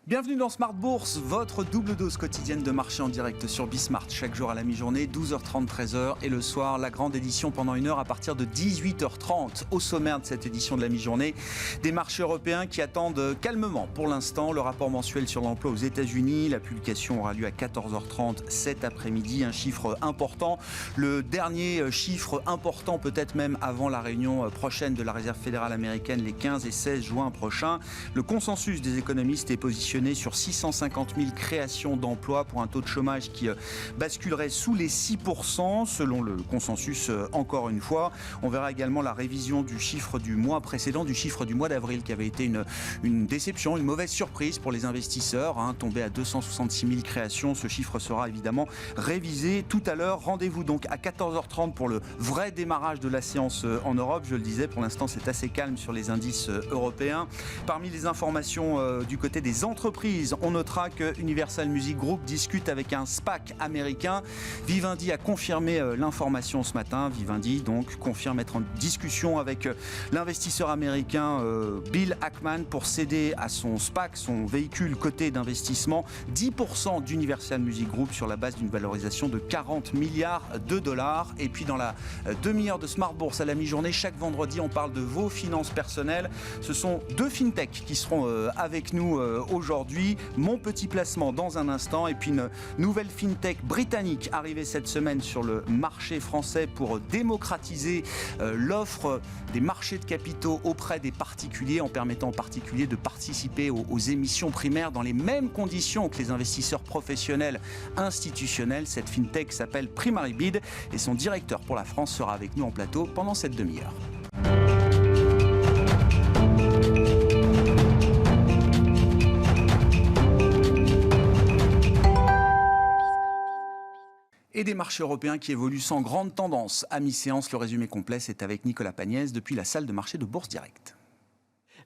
Bienvenue dans Smart Bourse, votre double dose quotidienne de marché en direct sur Bismart. Chaque jour à la mi-journée, 12h30, 13h. Et le soir, la grande édition pendant une heure à partir de 18h30. Au sommaire de cette édition de la mi-journée, des marchés européens qui attendent calmement pour l'instant le rapport mensuel sur l'emploi aux États-Unis. La publication aura lieu à 14h30 cet après-midi. Un chiffre important. Le dernier chiffre important, peut-être même avant la réunion prochaine de la Réserve fédérale américaine les 15 et 16 juin prochains. Le consensus des économistes est positionné sur 650 000 créations d'emplois pour un taux de chômage qui basculerait sous les 6% selon le consensus encore une fois. On verra également la révision du chiffre du mois précédent, du chiffre du mois d'avril qui avait été une déception, une mauvaise surprise pour les investisseurs, tombé à 266 000 créations. Ce chiffre sera évidemment révisé tout à l'heure. Rendez-vous donc à 14h30 pour le vrai démarrage de la séance en Europe. Je le disais, pour l'instant c'est assez calme sur les indices européens. Parmi les informations du côté des entreprises, on notera que Universal Music Group discute avec un SPAC américain. Vivendi a confirmé l'information ce matin. Vivendi donc confirme être en discussion avec l'investisseur américain Bill Ackman pour céder à son SPAC, son véhicule coté d'investissement, 10% d'Universal Music Group sur la base d'une valorisation de 40 milliards de dollars. Et puis dans la demi-heure de Smart Bourse à la mi-journée, chaque vendredi, on parle de vos finances personnelles. Ce sont deux fintechs qui seront avec nous aujourd'hui. Mon petit placement dans un instant et puis une nouvelle fintech britannique arrivée cette semaine sur le marché français pour démocratiser l'offre des marchés de capitaux auprès des particuliers en permettant aux particuliers de participer aux émissions primaires dans les mêmes conditions que les investisseurs professionnels institutionnels. Cette fintech s'appelle PrimaryBid et son directeur pour la France sera avec nous en plateau pendant cette demi-heure. Et des marchés européens qui évoluent sans grande tendance. À mi-séance, le résumé complet, c'est avec Nicolas Pagnès depuis la salle de marché de Bourse Direct.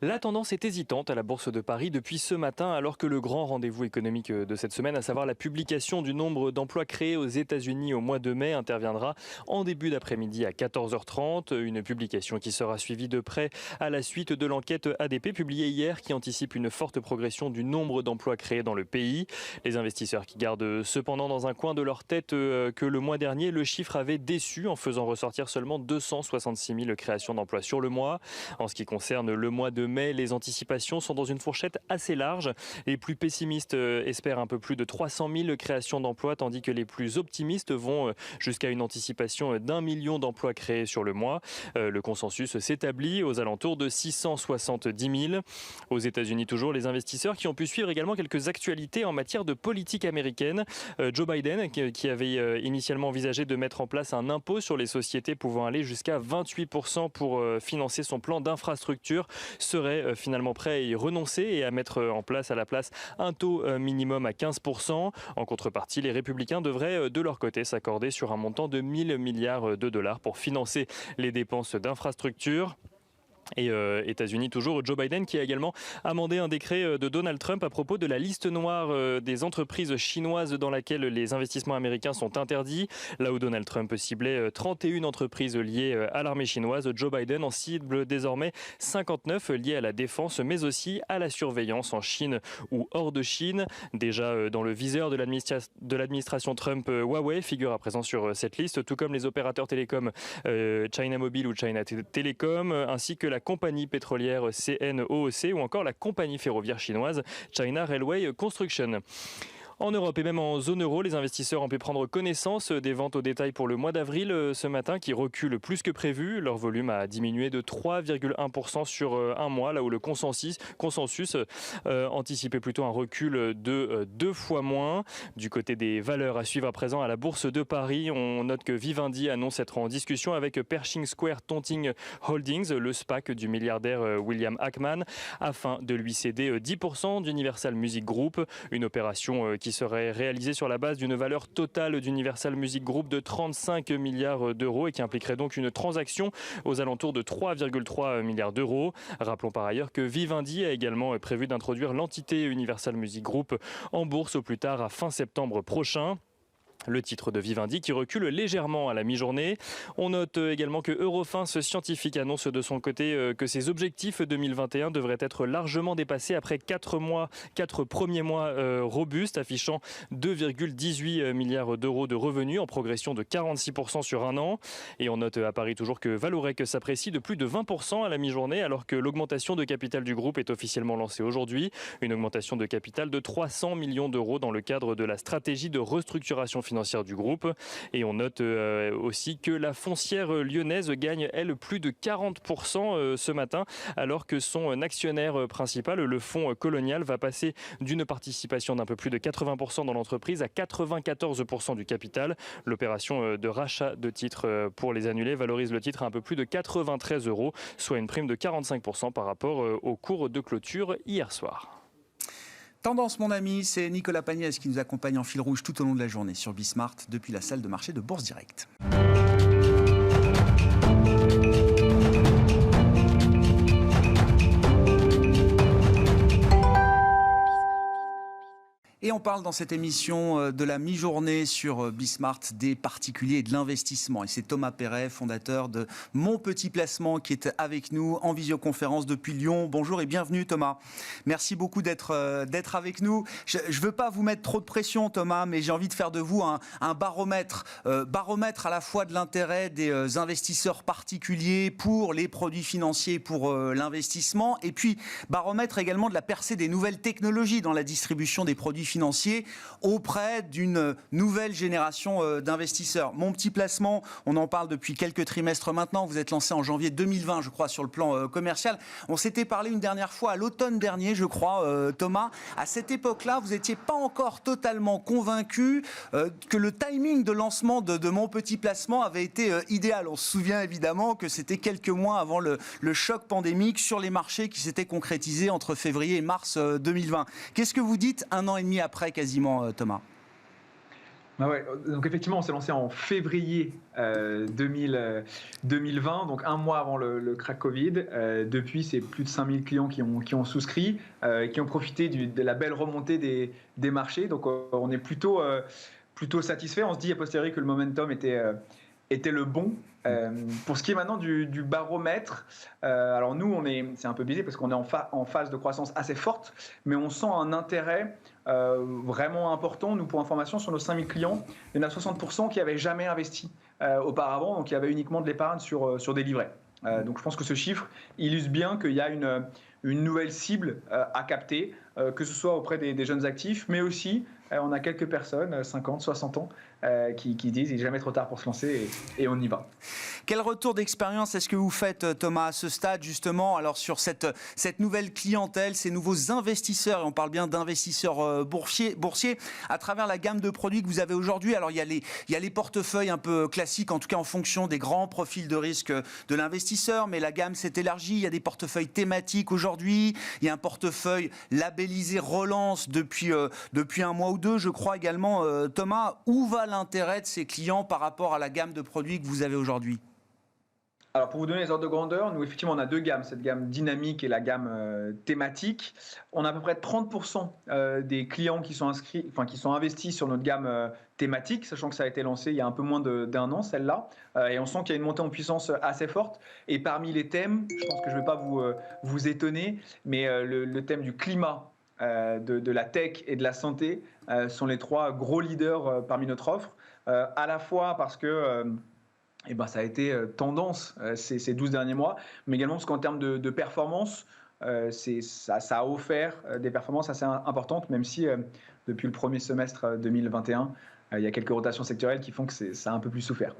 La tendance est hésitante à la Bourse de Paris depuis ce matin, alors que le grand rendez-vous économique de cette semaine, à savoir la publication du nombre d'emplois créés aux États-Unis au mois de mai, interviendra en début d'après-midi à 14h30. Une publication qui sera suivie de près à la suite de l'enquête ADP publiée hier, qui anticipe une forte progression du nombre d'emplois créés dans le pays. Les investisseurs qui gardent cependant dans un coin de leur tête que le mois dernier, le chiffre avait déçu en faisant ressortir seulement 266 000 créations d'emplois sur le mois. En ce qui concerne le mois de mai, les anticipations sont dans une fourchette assez large. Les plus pessimistes espèrent un peu plus de 300 000 créations d'emplois, tandis que les plus optimistes vont jusqu'à une anticipation d'1 million d'emplois créés sur le mois. Le consensus s'établit aux alentours de 670 000. Aux États-Unis toujours, les investisseurs qui ont pu suivre également quelques actualités en matière de politique américaine. Joe Biden, qui avait initialement envisagé de mettre en place un impôt sur les sociétés pouvant aller jusqu'à 28% pour financer son plan d'infrastructure, serait finalement prêt à y renoncer et à mettre en place à la place un taux minimum à 15%. En contrepartie, les républicains devraient de leur côté s'accorder sur un montant de 1 000 milliards de dollars pour financer les dépenses d'infrastructure. Et États-Unis toujours, Joe Biden qui a également amendé un décret de Donald Trump à propos de la liste noire des entreprises chinoises dans laquelle les investissements américains sont interdits. Là où Donald Trump ciblait 31 entreprises liées à l'armée chinoise, Joe Biden en cible désormais 59 liées à la défense, mais aussi à la surveillance en Chine ou hors de Chine. Déjà dans le viseur de l'administration Trump, Huawei figure à présent sur cette liste, tout comme les opérateurs télécoms China Mobile ou China Telecom, ainsi que la compagnie pétrolière CNOOC ou encore la compagnie ferroviaire chinoise China Railway Construction. En Europe et même en zone euro, les investisseurs ont pu prendre connaissance des ventes au détail pour le mois d'avril ce matin qui reculent plus que prévu. Leur volume a diminué de 3,1% sur un mois, là où le consensus anticipait plutôt un recul de 2 fois moins. Du côté des valeurs à suivre à présent à la Bourse de Paris, on note que Vivendi annonce être en discussion avec Pershing Square Tontine Holdings, le SPAC du milliardaire William Ackman, afin de lui céder 10% d'Universal Music Group, une opération qui serait réalisée sur la base d'une valeur totale d'Universal Music Group de 35 milliards d'euros et qui impliquerait donc une transaction aux alentours de 3,3 milliards d'euros. Rappelons par ailleurs que Vivendi a également prévu d'introduire l'entité Universal Music Group en bourse au plus tard à fin septembre prochain. Le titre de Vivendi qui recule légèrement à la mi-journée. On note également que Eurofins Scientifique annonce de son côté que ses objectifs 2021 devraient être largement dépassés après 4 premiers mois robustes, affichant 2,18 milliards d'euros de revenus en progression de 46% sur un an. Et on note à Paris toujours que Vallourec s'apprécie de plus de 20% à la mi-journée alors que l'augmentation de capital du groupe est officiellement lancée aujourd'hui. Une augmentation de capital de 300 millions d'euros dans le cadre de la stratégie de restructuration financière du groupe. Et on note aussi que la foncière lyonnaise gagne, elle, plus de 40% ce matin, alors que son actionnaire principal, le fonds Colonial, va passer d'une participation d'un peu plus de 80% dans l'entreprise à 94% du capital. L'opération de rachat de titres pour les annulés valorise le titre à un peu plus de 93 €, soit une prime de 45% par rapport au cours de clôture hier soir. Tendance, mon ami, c'est Nicolas Pagnès qui nous accompagne en fil rouge tout au long de la journée sur Bismart depuis la salle de marché de Bourse Direct. Et on parle dans cette émission de la mi-journée sur Bismart des particuliers et de l'investissement. Et c'est Thomas Perret, fondateur de Mon Petit Placement, qui est avec nous en visioconférence depuis Lyon. Bonjour et bienvenue Thomas. Merci beaucoup d'être avec nous. Je ne veux pas vous mettre trop de pression Thomas, mais j'ai envie de faire de vous un baromètre. Baromètre à la fois de l'intérêt des investisseurs particuliers pour les produits financiers, pour l'investissement. Et puis baromètre également de la percée des nouvelles technologies dans la distribution des produits financiers auprès d'une nouvelle génération d'investisseurs. Mon Petit Placement, on en parle depuis quelques trimestres maintenant. Vous êtes lancé en janvier 2020, je crois, sur le plan commercial. On s'était parlé une dernière fois à l'automne dernier, je crois, Thomas. À cette époque-là, vous n'étiez pas encore totalement convaincu que le timing de lancement de Mon Petit Placement avait été idéal. On se souvient évidemment que c'était quelques mois avant le choc pandémique sur les marchés qui s'était concrétisé entre février et mars 2020. Qu'est-ce que vous dites un an et demi après quasiment, Thomas? Ah ouais, donc effectivement, on s'est lancé en février 2020, donc un mois avant le crack Covid. Depuis, c'est plus de 5000 clients qui ont souscrit, qui ont profité de la belle remontée des marchés. Donc on est plutôt satisfait. On se dit a posteriori que le momentum était le bon. Pour ce qui est maintenant du baromètre, alors nous, c'est un peu biaisé parce qu'on est en phase de croissance assez forte, mais on sent un intérêt vraiment important. Nous, pour information, sur nos 5000 clients, il y en a 60% qui n'avaient jamais investi auparavant, donc il y avait uniquement de l'épargne sur des livrets. Donc je pense que ce chiffre illustre bien qu'il y a une nouvelle cible à capter, que ce soit auprès des jeunes actifs, mais aussi on a quelques personnes, 50, 60 ans, qui disent il n'est jamais trop tard pour se lancer et on y va. Quel retour d'expérience est-ce que vous faites, Thomas, à ce stade, justement, alors sur cette nouvelle clientèle, ces nouveaux investisseurs, et on parle bien d'investisseurs boursiers, à travers la gamme de produits que vous avez aujourd'hui? Alors, il y a les portefeuilles un peu classiques, en tout cas en fonction des grands profils de risque de l'investisseur, mais la gamme s'est élargie. Il y a des portefeuilles thématiques aujourd'hui. Il y a un portefeuille labellisé Relance depuis un mois ou deux, je crois également. Thomas, où va l'intérêt de ces clients par rapport à la gamme de produits que vous avez aujourd'hui? Alors pour vous donner les ordres de grandeur, nous effectivement on a deux gammes, cette gamme dynamique et la gamme thématique. On a à peu près 30% des clients qui sont investis sur notre gamme thématique, sachant que ça a été lancé il y a un peu moins d'un an, celle-là. Et on sent qu'il y a une montée en puissance assez forte. Et parmi les thèmes, je pense que je ne vais pas vous étonner, mais le thème du climat, de la tech et de la santé sont les trois gros leaders parmi notre offre, à la fois parce que ça a été tendance ces 12 derniers mois, mais également parce qu'en termes de performance, ça a offert des performances assez importantes, même si depuis le premier semestre 2021, il y a quelques rotations sectorielles qui font que ça a un peu plus souffert.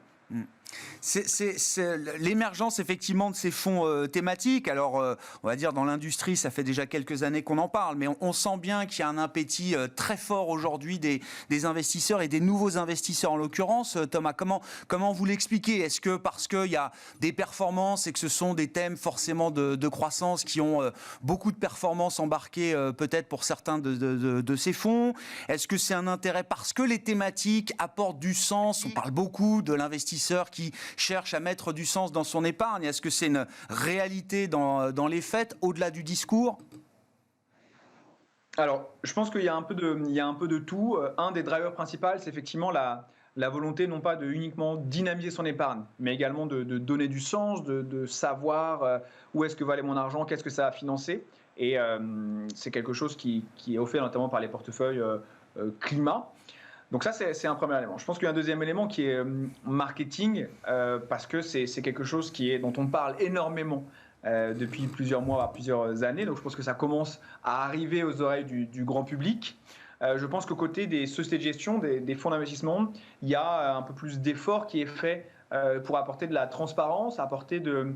C'est l'émergence effectivement de ces fonds thématiques. Alors, on va dire dans l'industrie, ça fait déjà quelques années qu'on en parle, mais on sent bien qu'il y a un appétit très fort aujourd'hui des investisseurs et des nouveaux investisseurs en l'occurrence. Thomas, comment vous l'expliquez? Est-ce que parce qu'il y a des performances et que ce sont des thèmes forcément de croissance qui ont beaucoup de performances embarquées peut-être pour certains de ces fonds? Est-ce que c'est un intérêt parce que les thématiques apportent du sens? On parle beaucoup de l'investisseur qui cherche à mettre du sens dans son épargne. Est-ce que c'est une réalité dans les faits, au-delà du discours? Alors, je pense qu'il y a un peu de tout. Un des drivers principaux, c'est effectivement la volonté non pas de uniquement dynamiser son épargne, mais également de donner du sens, de savoir où est-ce que va aller mon argent, qu'est-ce que ça va financer. Et c'est quelque chose qui est offert notamment par les portefeuilles climat. Donc ça, c'est un premier élément. Je pense qu'il y a un deuxième élément qui est marketing, parce que c'est quelque chose dont on parle énormément depuis plusieurs mois, voire plusieurs années. Donc je pense que ça commence à arriver aux oreilles du grand public. Je pense qu'au côté des sociétés de gestion, des fonds d'investissement, il y a un peu plus d'effort qui est fait pour apporter de la transparence, apporter de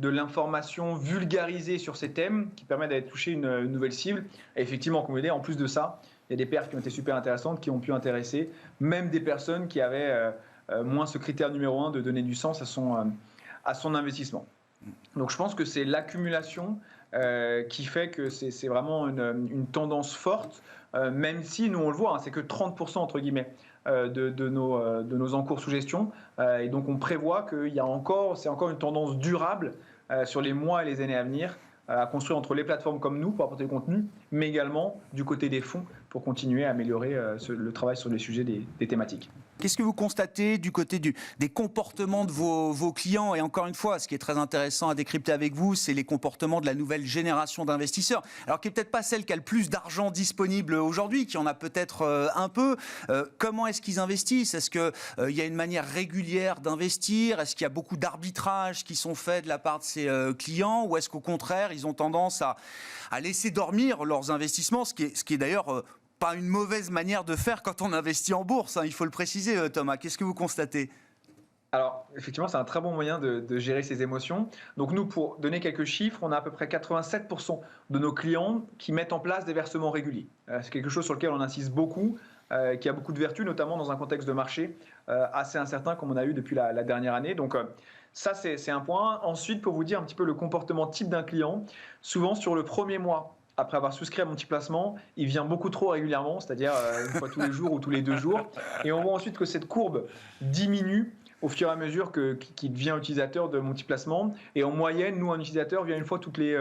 l'information vulgarisée sur ces thèmes qui permet d'aller toucher une nouvelle cible. Et effectivement, comme vous l'avez dit, en plus de ça, il y a des perfs qui ont été super intéressantes, qui ont pu intéresser même des personnes qui avaient moins ce critère numéro 1 de donner du sens à son investissement. Donc je pense que c'est l'accumulation qui fait que c'est vraiment une tendance forte, même si nous on le voit, c'est que 30% entre guillemets de nos encours sous gestion, et donc on prévoit que c'est encore une tendance durable sur les mois et les années à venir, à construire entre les plateformes comme nous pour apporter du contenu, mais également du côté des fonds pour continuer à améliorer le travail sur les sujets des thématiques. Qu'est-ce que vous constatez du côté des comportements de vos clients? Et encore une fois, ce qui est très intéressant à décrypter avec vous, c'est les comportements de la nouvelle génération d'investisseurs. Alors, qui n'est peut-être pas celle qui a le plus d'argent disponible aujourd'hui, qui en a peut-être un peu. Comment est-ce qu'ils investissent? Est-ce qu'il y a une manière régulière d'investir? Est-ce qu'il y a beaucoup d'arbitrages qui sont faits de la part de ces clients? Ou est-ce qu'au contraire, ils ont tendance à laisser dormir leurs investissements, ce qui est d'ailleurs pas une mauvaise manière de faire quand on investit en bourse, il faut le préciser, Thomas. Qu'est-ce que vous constatez? Alors, effectivement, c'est un très bon moyen de gérer ses émotions. Donc nous, pour donner quelques chiffres, on a à peu près 87% de nos clients qui mettent en place des versements réguliers. C'est quelque chose sur lequel on insiste beaucoup, qui a beaucoup de vertus, notamment dans un contexte de marché assez incertain comme on a eu depuis la dernière année. Donc ça, c'est un point. Ensuite, pour vous dire un petit peu le comportement type d'un client, souvent sur le premier mois, après avoir souscrit à mon petit placement, il vient beaucoup trop régulièrement, c'est-à-dire une fois tous les jours ou tous les 2 jours. Et on voit ensuite que cette courbe diminue au fur et à mesure qu'il devient utilisateur de mon petit placement. Et en moyenne, nous, un utilisateur vient une fois toutes les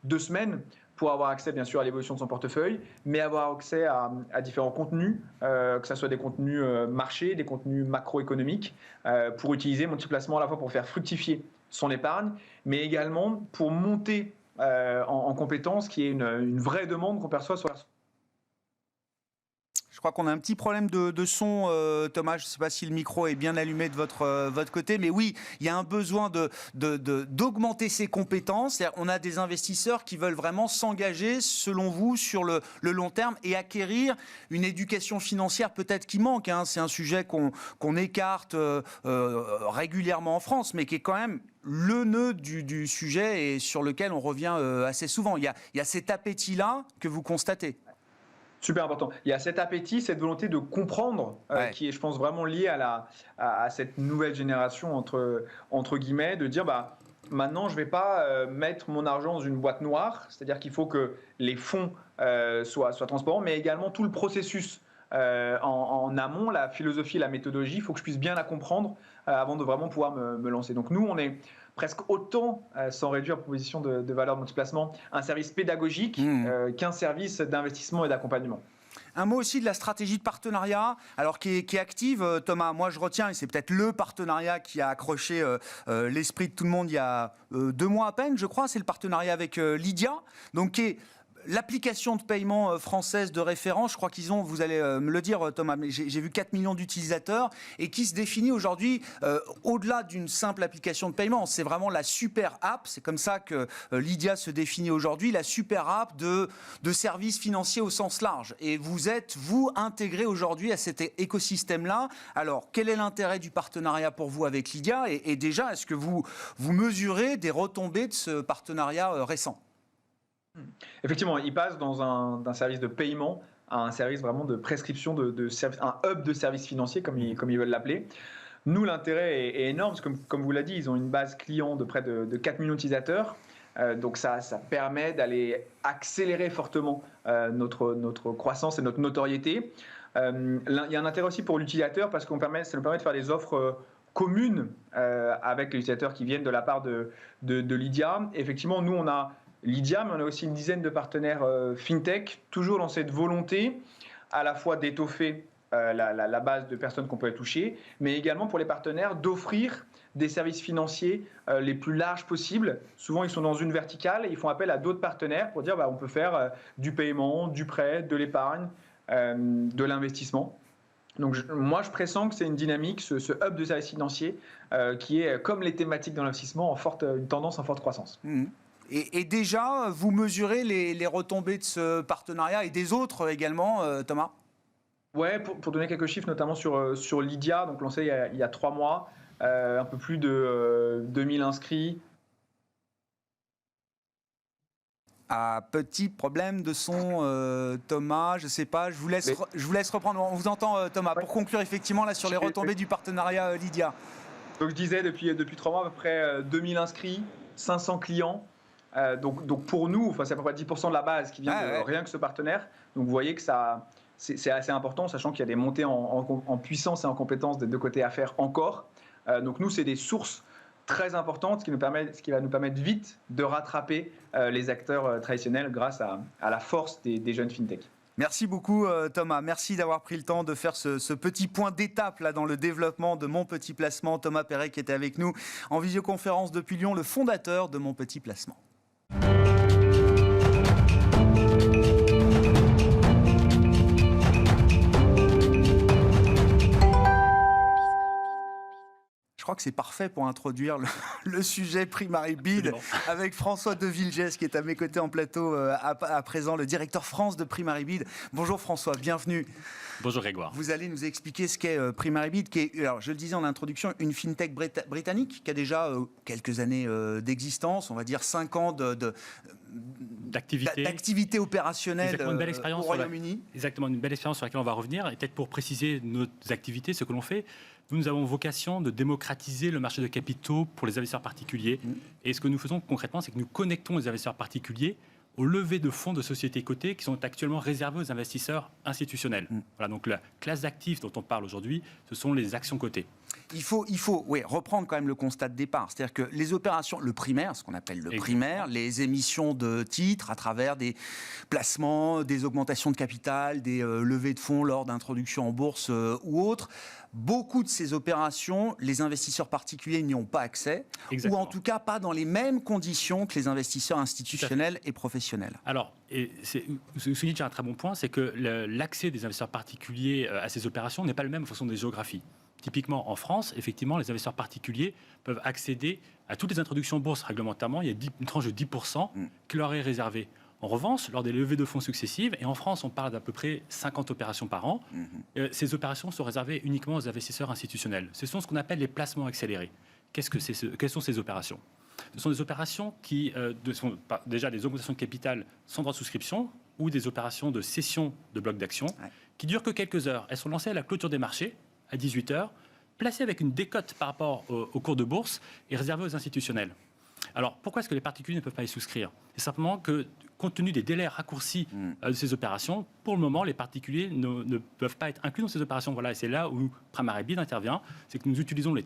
2 semaines pour avoir accès, bien sûr, à l'évolution de son portefeuille, mais avoir accès à différents contenus, que ce soit des contenus marchés, des contenus macroéconomiques, pour utiliser mon petit placement à la fois pour faire fructifier son épargne, mais également pour monter en compétences, qui est une vraie demande qu'on perçoit sur la... Je crois qu'on a un petit problème de son, Thomas. Je ne sais pas si le micro est bien allumé de votre côté, mais oui, il y a un besoin d'augmenter ses compétences. On a des investisseurs qui veulent vraiment s'engager, selon vous, sur le long terme et acquérir une éducation financière peut-être qui manque. C'est un sujet qu'on écarte régulièrement en France, mais qui est quand même le nœud du sujet et sur lequel on revient assez souvent. Il y a cet appétit-là que vous constatez. Super important. Il y a cet appétit, cette volonté de comprendre, qui est, je pense, vraiment liée à cette nouvelle génération, entre guillemets, de dire, maintenant, je ne vais pas mettre mon argent dans une boîte noire, c'est-à-dire qu'il faut que les fonds soient transparents, mais également tout le processus en amont, la philosophie, la méthodologie, il faut que je puisse bien la comprendre avant de vraiment pouvoir me lancer. Donc nous, on est presque autant, sans réduire la proposition de valeur de multiplacement, un service pédagogique qu'un service d'investissement et d'accompagnement. Un mot aussi de la stratégie de partenariat, alors qui est active, Thomas. Moi, je retiens, et c'est peut-être le partenariat qui a accroché l'esprit de tout le monde il y a 2 mois à peine, je crois. C'est le partenariat avec Lydia, donc qui est l'application de paiement française de référence. Je crois qu'ils ont, vous allez me le dire, Thomas, mais j'ai vu 4 millions d'utilisateurs et qui se définit aujourd'hui au-delà d'une simple application de paiement. C'est vraiment la super app. C'est comme ça que Lydia se définit aujourd'hui, la super app de services financiers au sens large. Et vous êtes, vous, intégré aujourd'hui à cet écosystème-là. Alors, quel est l'intérêt du partenariat pour vous avec Lydia? Et déjà, est-ce que vous mesurez des retombées de ce partenariat récent? Effectivement, il passe d'un service de paiement à un service vraiment de prescription, un hub de services financiers, comme ils veulent l'appeler. Nous, l'intérêt est énorme, parce que comme vous l'avez dit, ils ont une base client de près de 4 millions d'utilisateurs. Donc ça permet d'aller accélérer fortement notre croissance et notre notoriété. Il y a un intérêt aussi pour l'utilisateur, parce que ça nous permet de faire des offres communes avec les utilisateurs qui viennent de la part de Lydia. Et effectivement, nous, on a Lydia, mais on a aussi une dizaine de partenaires FinTech, toujours dans cette volonté à la fois d'étoffer la base de personnes qu'on peut toucher, mais également pour les partenaires d'offrir des services financiers les plus larges possibles. Souvent, ils sont dans une verticale et ils font appel à d'autres partenaires pour dire on peut faire du paiement, du prêt, de l'épargne, de l'investissement. Donc moi, je pressens que c'est une dynamique, ce hub de services financiers, qui est, comme les thématiques dans l'investissement, une tendance en forte croissance. Mmh. Et déjà, vous mesurez les retombées de ce partenariat et des autres également, Thomas ? Ouais, pour donner quelques chiffres, notamment sur Lydia, donc lancé il y a 3 mois, un peu plus de 2000 inscrits. Petit problème de son, Thomas, je ne sais pas, je vous laisse reprendre. On vous entend, Thomas, pour conclure effectivement là, sur les retombées du partenariat Lydia. Donc je disais, depuis 3 mois, à peu près 2000 inscrits, 500 clients. Donc pour nous, c'est à peu près 10% de la base qui vient de rien que ce partenaire. Donc vous voyez que c'est assez important, sachant qu'il y a des montées en puissance et en compétences des deux côtés à faire encore. Donc nous, c'est des sources très importantes, ce qui va nous permettre vite de rattraper les acteurs traditionnels grâce à la force des jeunes fintech. Merci beaucoup Thomas, merci d'avoir pris le temps de faire ce petit point d'étape là dans le développement de Mon Petit Placement. Thomas Perret qui était avec nous en visioconférence depuis Lyon, le fondateur de Mon Petit Placement. Je crois que c'est parfait pour introduire le sujet PrimariBid avec François de Villegas qui est à mes côtés en plateau à présent, le directeur France de PrimariBid. Bonjour François, bienvenue. Bonjour Grégoire. Vous allez nous expliquer ce qu'est PrimariBid, qui est, alors je le disais en introduction, une fintech britannique qui a déjà quelques années d'existence, on va dire 5 ans d'activité opérationnelle au Royaume-Uni. Exactement, une belle expérience sur laquelle on va revenir. Et peut-être pour préciser nos activités, ce que l'on fait, nous avons vocation de démocratiser le marché de capitaux pour les investisseurs particuliers. Et ce que nous faisons concrètement, c'est que nous connectons les investisseurs particuliers aux levées de fonds de sociétés cotées qui sont actuellement réservées aux investisseurs institutionnels. Voilà, donc la classe d'actifs dont on parle aujourd'hui, ce sont les actions cotées. Il faut reprendre quand même le constat de départ. C'est-à-dire que les opérations, le primaire, ce qu'on appelle le primaire, les émissions de titres à travers des placements, des augmentations de capital, des levées de fonds lors d'introduction en bourse ou autres, beaucoup de ces opérations, les investisseurs particuliers n'y ont pas accès, ou en tout cas pas dans les mêmes conditions que les investisseurs institutionnels et professionnels. Alors, vous soulignez déjà un très bon point, c'est que l'accès des investisseurs particuliers à ces opérations n'est pas le même en fonction des géographies. Typiquement, en France, effectivement, les investisseurs particuliers peuvent accéder à toutes les introductions en bourse réglementairement. Il y a une tranche de 10% qui leur est réservée. En revanche, lors des levées de fonds successives, et en France, on parle d'à peu près 50 opérations par an, ces opérations sont réservées uniquement aux investisseurs institutionnels. Ce sont ce qu'on appelle les placements accélérés. Quelles sont ces opérations ? Ce sont des opérations qui sont déjà des augmentations de capital sans droit de souscription ou des opérations de cession de blocs d'actions qui durent que quelques heures. Elles sont lancées à la clôture des marchés, à 18h, placées avec une décote par rapport au cours de bourse et réservées aux institutionnels. Alors, pourquoi est-ce que les particuliers ne peuvent pas y souscrire ? C'est simplement que, compte tenu des délais raccourcis de ces opérations, pour le moment, les particuliers ne peuvent pas être inclus dans ces opérations. Voilà, et c'est là où PrimariBid intervient, c'est que nous utilisons les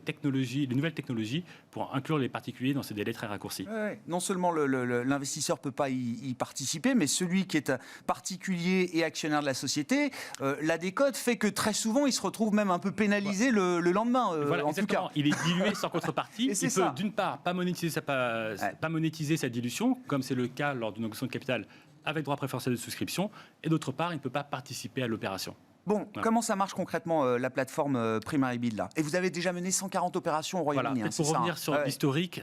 nouvelles technologies pour inclure les particuliers dans ces délais très raccourcis. Non seulement l'investisseur ne peut pas y participer, mais celui qui est particulier et actionnaire de la société, la décote fait que très souvent, il se retrouve même un peu pénalisé le lendemain. Voilà, en tout cas. Il est dilué sans contrepartie. Il peut, d'une part, pas monétiser sa dilution, comme c'est le cas lors d'une augmentation de capital avec droit préférentiel de souscription, et d'autre part, il ne peut pas participer à l'opération. Bon, comment ça marche concrètement la plateforme PrimariBid là ? Et vous avez déjà mené 140 opérations au Royaume-Uni. Voilà, pour revenir sur l'historique,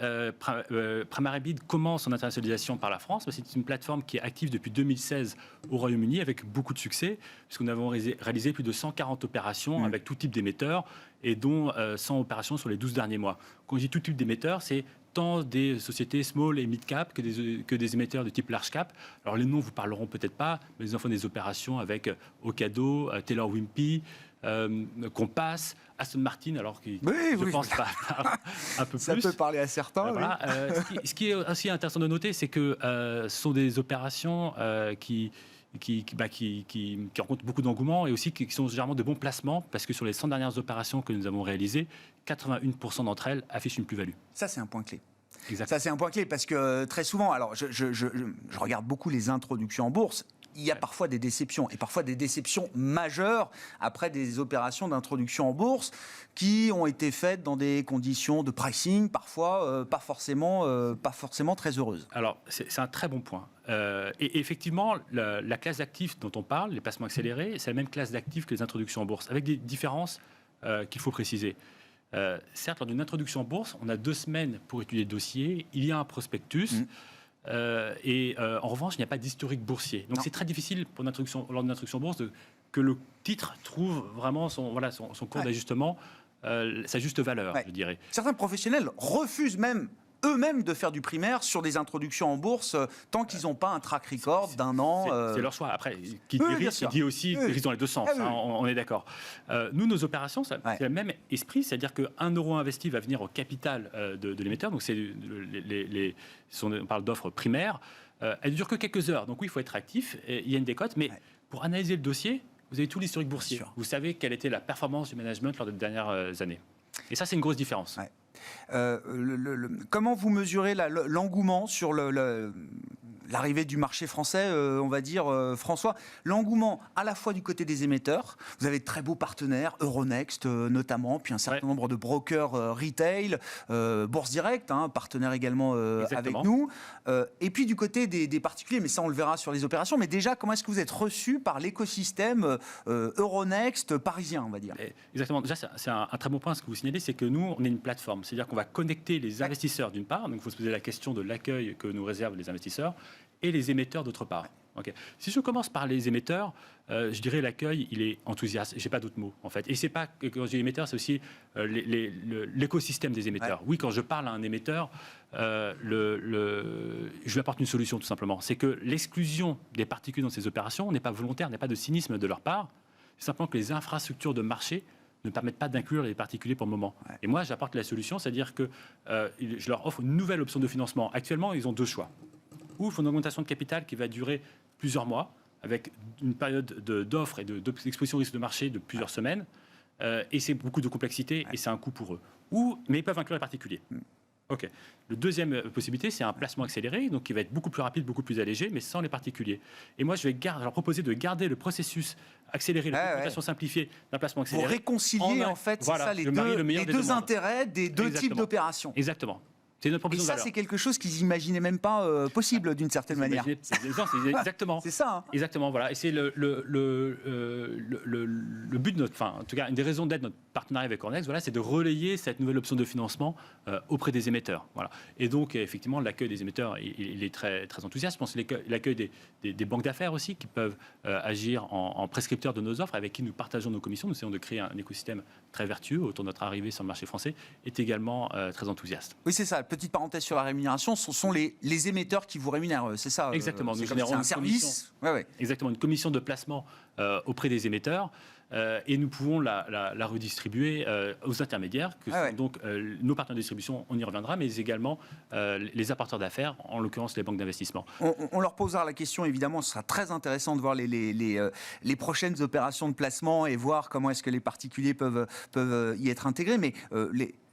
PrimariBid commence son internationalisation par la France. C'est une plateforme qui est active depuis 2016 au Royaume-Uni avec beaucoup de succès, puisque nous avons réalisé plus de 140 opérations avec tout type d'émetteurs, et dont 100 opérations sur les 12 derniers mois. Quand je dis tout type d'émetteurs, c'est tant des sociétés small et mid cap que des émetteurs de type large cap. Alors les noms vous parleront peut-être pas, mais nous avons fait des opérations avec Ocado, Taylor Wimpey, Compass, Aston Martin, alors que je pense pas un peu ça plus. Ça peut parler à certains. Voilà. Ce qui est aussi intéressant de noter, c'est que ce sont des opérations qui rencontrent beaucoup d'engouement et aussi qui sont généralement de bons placements, parce que sur les 100 dernières opérations que nous avons réalisées, 81% d'entre elles affichent une plus-value. Ça, c'est un point clé. Ça, c'est un point clé parce que très souvent, alors je regarde beaucoup les introductions en bourse. Il y a parfois des déceptions, et parfois des déceptions majeures après des opérations d'introduction en bourse qui ont été faites dans des conditions de pricing parfois pas forcément très heureuses. Alors, c'est un très bon point. Et effectivement, la classe d'actifs dont on parle, les placements accélérés, c'est la même classe d'actifs que les introductions en bourse, avec des différences qu'il faut préciser. Certes, lors d'une introduction en bourse, on a 2 semaines pour étudier le dossier, il y a un prospectus, en revanche, il n'y a pas d'historique boursier. Donc c'est très difficile pour lors d'une introduction en bourse que le titre trouve vraiment son cours d'ajustement, sa juste valeur, je dirais. Certains professionnels refusent même eux-mêmes de faire du primaire sur des introductions en bourse tant qu'ils n'ont pas un track record d'un an. C'est leur choix. Après, qui dit risque, il dit aussi risque dans les deux sens. On est d'accord. Nous, nos opérations, c'est le même esprit, c'est-à-dire qu'un euro investi va venir au capital de l'émetteur. Donc, on parle d'offres primaires. Elle ne dure que quelques heures. Donc oui, il faut être actif. Il y a une décote. Mais pour analyser le dossier, vous avez tout l'historique boursier. Vous savez quelle était la performance du management lors des dernières années. Et ça, c'est une grosse différence. Comment vous mesurez l'engouement sur l'arrivée du marché français, on va dire, François, l'engouement à la fois du côté des émetteurs, vous avez de très beaux partenaires, Euronext notamment, puis un certain nombre de brokers retail, Bourse Direct, partenaire également avec nous, et puis du côté des particuliers, mais ça on le verra sur les opérations, mais déjà comment est-ce que vous êtes reçu par l'écosystème Euronext parisien, on va dire? Exactement, déjà c'est un très bon point ce que vous signalez, c'est que nous on est une plateforme, c'est-à-dire qu'on va connecter les investisseurs d'une part, donc il faut se poser la question de l'accueil que nous réservent les investisseurs, et les émetteurs d'autre part. Okay. Si je commence par les émetteurs, je dirais l'accueil, il est enthousiaste. J'ai pas d'autres mots en fait. Et c'est pas que quand je dis émetteur, c'est aussi l'écosystème des émetteurs. Oui, quand je parle à un émetteur, je lui apporte une solution tout simplement. C'est que l'exclusion des particuliers dans ces opérations n'est pas volontaire, n'est pas de cynisme de leur part. C'est simplement que les infrastructures de marché ne permettent pas d'inclure les particuliers pour le moment. Et moi, j'apporte la solution, c'est-à-dire que je leur offre une nouvelle option de financement. Actuellement, ils ont 2 choix. Ou il faut une augmentation de capital qui va durer plusieurs mois, avec une période d'offres et d'exposition au risque de marché de plusieurs semaines, et c'est beaucoup de complexité, et c'est un coût pour eux. Mais ils peuvent inclure les particuliers. OK. La deuxième possibilité, c'est un placement accéléré, donc qui va être beaucoup plus rapide, beaucoup plus allégé, mais sans les particuliers. Et moi, je vais leur proposer de garder le processus accéléré, la documentation simplifiée d'un placement accéléré. Pour réconcilier, en fait, c'est ça, les deux intérêts des deux types d'opérations. Exactement. C'est notre proposition de valeur. C'est quelque chose qu'ils n'imaginaient même pas possible d'une certaine manière. Exactement. C'est ça. Exactement, voilà. Et c'est le but de notre, en tout cas, une des raisons d'être notre partenariat avec Euronext, c'est de relayer cette nouvelle option de financement auprès des émetteurs. Voilà. Et donc, effectivement, l'accueil des émetteurs, il est très, très enthousiaste. Je pense que l'accueil des banques d'affaires aussi, qui peuvent agir en prescripteurs de nos offres, avec qui nous partageons nos commissions. Nous essayons de créer un écosystème très vertueux autour de notre arrivée sur le marché français, est également très enthousiaste. Oui, c'est ça. Petite parenthèse sur la rémunération, ce sont les émetteurs qui vous rémunèrent, c'est ça? Exactement. C'est un service. Exactement, une commission de placement auprès des émetteurs. Et nous pouvons la redistribuer aux intermédiaires, que sont donc nos partenaires de distribution, on y reviendra, mais également les apporteurs d'affaires, en l'occurrence les banques d'investissement. On leur posera la question, évidemment, ce sera très intéressant de voir les prochaines opérations de placement et voir comment est-ce que les particuliers peuvent y être intégrés, mais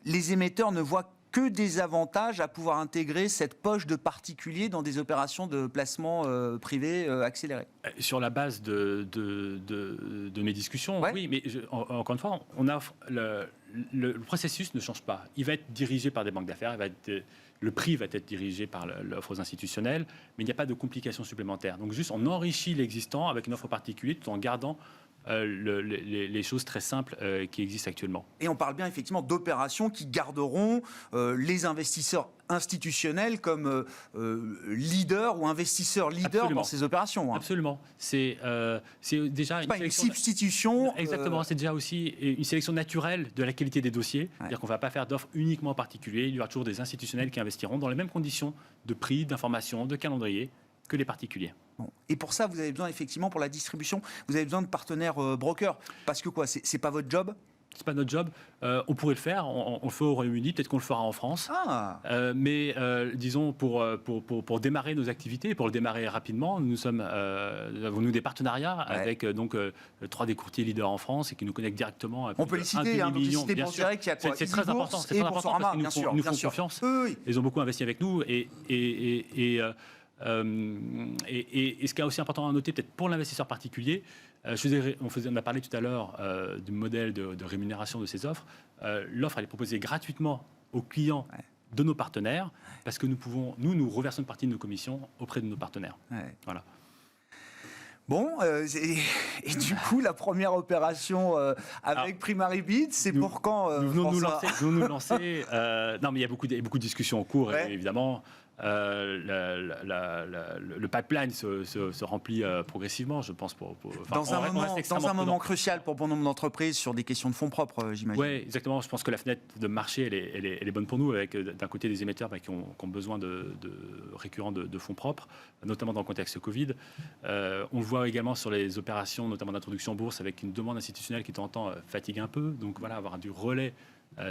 les émetteurs ne voient que des avantages à pouvoir intégrer cette poche de particuliers dans des opérations de placement privé accélérées. Sur la base de mes discussions, oui, mais encore une fois, on offre le processus ne change pas. Il va être dirigé par des banques d'affaires, le prix va être dirigé par l'offre aux institutionnels, mais il n'y a pas de complications supplémentaires. Donc juste, on enrichit l'existant avec une offre particulière tout en gardant les choses très simples qui existent actuellement. Et on parle bien effectivement d'opérations qui garderont les investisseurs institutionnels comme leaders ou investisseurs leaders dans ces opérations. Absolument. C'est déjà une substitution. Exactement. C'est déjà aussi une sélection naturelle de la qualité des dossiers. C'est-à-dire qu'on ne va pas faire d'offres uniquement particuliers. Il y aura toujours des institutionnels qui investiront dans les mêmes conditions de prix, d'information, de calendrier que les particuliers. Et pour ça, vous avez besoin effectivement, pour la distribution, vous avez besoin de partenaires brokers. Parce que quoi, c'est pas votre job? C'est pas notre job. On pourrait le faire. On le fait au Royaume-Uni. Peut-être qu'on le fera en France. Mais disons pour démarrer nos activités, pour le démarrer rapidement, nous avons des partenariats avec 3 des courtiers leaders en France et qui nous connectent directement. On peut les citer. On peut les citer pour Direct. C'est très important. C'est très important parce qu'ils nous font confiance. Oui. Ils ont beaucoup investi avec nous et ce qui est aussi important à noter, peut-être pour l'investisseur particulier, on a parlé tout à l'heure du modèle de rémunération de ces offres. L'offre, elle est proposée gratuitement aux clients de nos partenaires parce que nous reversons une partie de nos commissions auprès de nos partenaires. Voilà. Bon, et du coup, la première opération avec Primaribid, c'est pour quand Nous venons nous lancer. Non, mais il y a beaucoup de discussions en cours, évidemment. Le pipeline se remplit progressivement, je pense. Dans un moment crucial pour bon nombre d'entreprises sur des questions de fonds propres, j'imagine. Oui, exactement. Je pense que la fenêtre de marché, elle est bonne pour nous, avec d'un côté des émetteurs qui ont besoin de récurrents de fonds propres, notamment dans le contexte Covid. On le voit également sur les opérations, notamment d'introduction en bourse, avec une demande institutionnelle qui, de temps en temps, fatigue un peu. Donc voilà, avoir du relais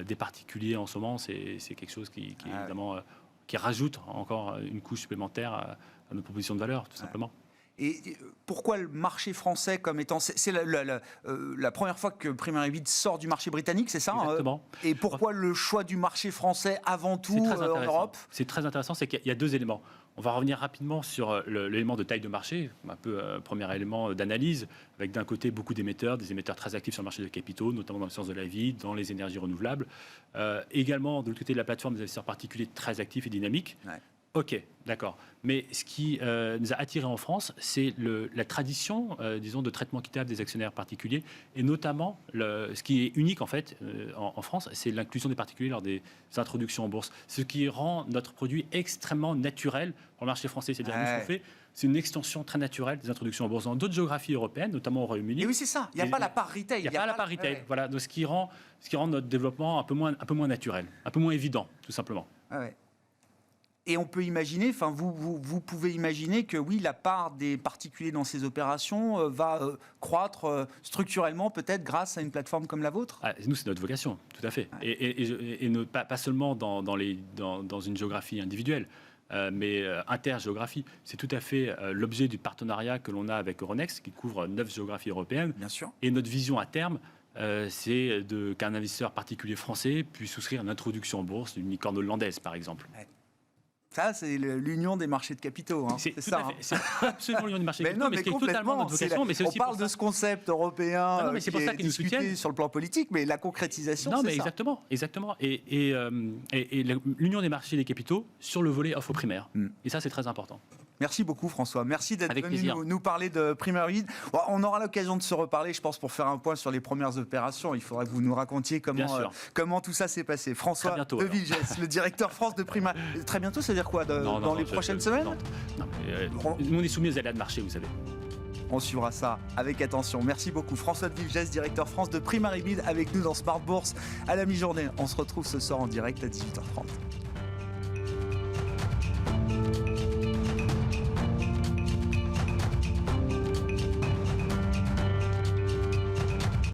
des particuliers en ce moment, c'est quelque chose qui évidemment... qui rajoute encore une couche supplémentaire à nos propositions de valeur, tout simplement. Et pourquoi le marché français comme étant... C'est la première fois que Primaribid sort du marché britannique, c'est ça? Exactement. Et pourquoi le choix du marché français avant tout en Europe? C'est très intéressant, c'est qu'il y a 2 éléments. On va revenir rapidement sur l'élément de taille de marché, un peu premier élément d'analyse, avec d'un côté beaucoup des émetteurs très actifs sur le marché de capitaux, notamment dans le sens de la vie, dans les énergies renouvelables. Également, de l'autre côté de la plateforme, des investisseurs particuliers très actifs et dynamiques. Ok, d'accord. Mais ce qui nous a attirés en France, c'est la tradition, disons, de traitement équitable des actionnaires particuliers, et notamment, ce qui est unique en fait en France, c'est l'inclusion des particuliers lors des introductions en bourse, ce qui rend notre produit extrêmement naturel pour le marché français. C'est-à-dire que ce qu'on fait, c'est une extension très naturelle des introductions en bourse dans d'autres géographies européennes, notamment au Royaume-Uni. Et oui, c'est ça. Il n'y a pas la part retail. Il n'y a pas la part retail. Voilà. Donc, ce qui rend notre développement un peu moins naturel, un peu moins évident, tout simplement. Et on peut imaginer, enfin vous pouvez imaginer que oui, la part des particuliers dans ces opérations va croître structurellement peut-être grâce à une plateforme comme la vôtre. Nous, c'est notre vocation, tout à fait. Et pas seulement dans une géographie individuelle, mais intergéographie. C'est tout à fait l'objet du partenariat que l'on a avec Euronext, qui couvre 9 géographies européennes. Bien sûr. Et notre vision à terme, c'est qu'un investisseur particulier français puisse souscrire une introduction en bourse d'une licorne hollandaise, par exemple. Ça, c'est l'union des marchés de capitaux. C'est ça. C'est absolument l'union des marchés de capitaux, mais c'est totalement notre vocation. On parle de ce concept européen qui est discuté sur le plan politique, mais la concrétisation, c'est ça. Exactement. Et l'union des marchés des capitaux sur le volet offre primaire. Et ça, c'est très important. Merci beaucoup François, merci d'être venu nous parler de Primaribid. On aura l'occasion de se reparler, je pense, pour faire un point sur les premières opérations. Il faudra que vous nous racontiez comment tout ça s'est passé. François de Villegesse, le directeur France de Primaribid. Très bientôt, ça veut dire quoi dans les prochaines semaines? Nous, on est soumis aux aléas de marché, vous savez. On suivra ça avec attention. Merci beaucoup François de Villegesse, directeur France de Primaribid, avec nous dans Smart Bourse à la mi-journée. On se retrouve ce soir en direct à 18h30.